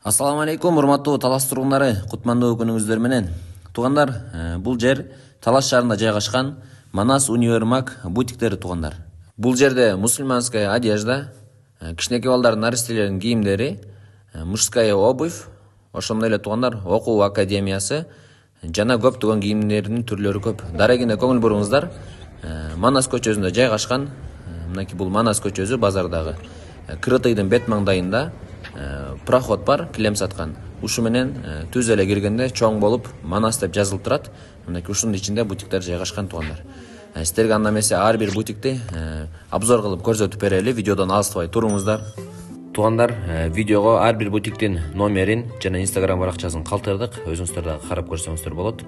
Assalamu алейкум, урматтуу Талас тургундары, кутмандуу күнүңүздөр менен. Туугандар, бул жер Талас шаарында жайгашкан Манас универмаг бутиктери туугандар. Бул жерде мусульманская одежда, кичинекей балдардын наристелердин кийимдери, мужская обувь, ошондой эле туугандар окуу академиясы жана көптөгөн кийимдердин түрлөрү көп. Дарегине көңүл буруңуздар. Манас көчөсүндө жайгашкан. Мынакей бул Манас көчөсү базардагы. Кырытыйдын бет маңдайында проход бар, килем саткан. Ушу менен түз эле киргенде чоң болуп Манас деп жазылып турат. Мынакей ушунун ичинде бутиктер жайгашкан туугандар. Сиздерге анда эмесе ар бир бутикти обзор кылып көрсөтүп берели. Видеодон алыстабай туруңуздар. Туугандар, видеого ар бир бутиктин номерин жана Instagram баракчасын калтырдык. Өзүңүздөр дагы карап көрсөңүздөр болот.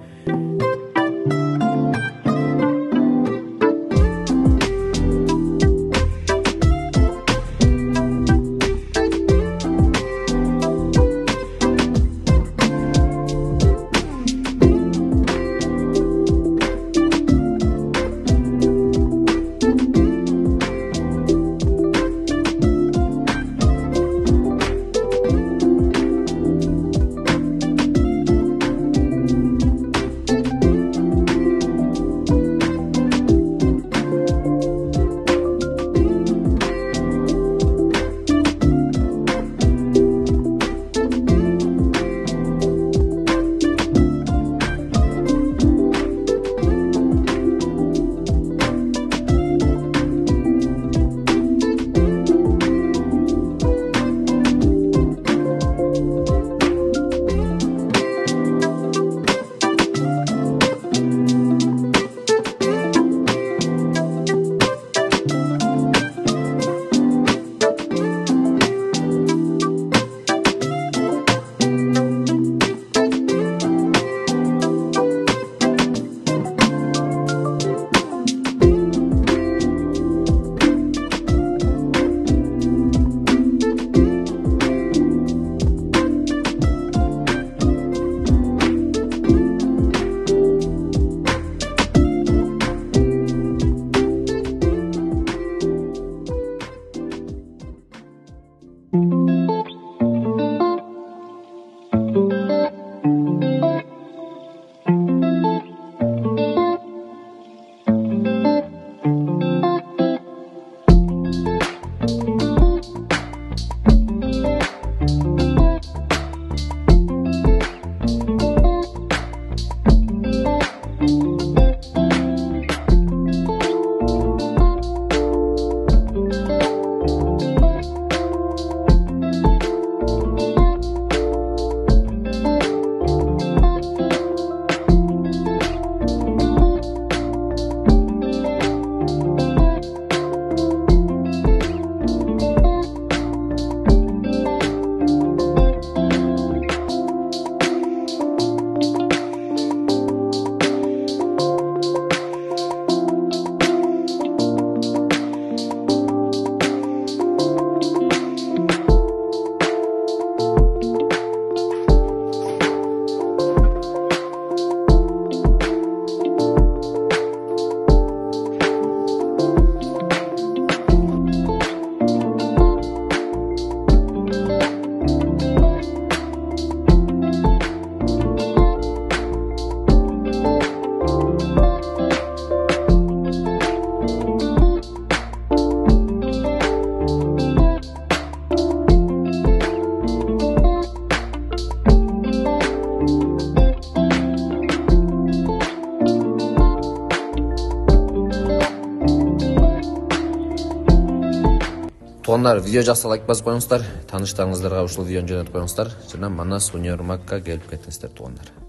Туугандар, видео жакса лайк басып коюңуздар, тааныштарыңыздарга ушул видеону жөнөтүп коюңуздар жана Манас универмагга келип кетиңиздер туугандар.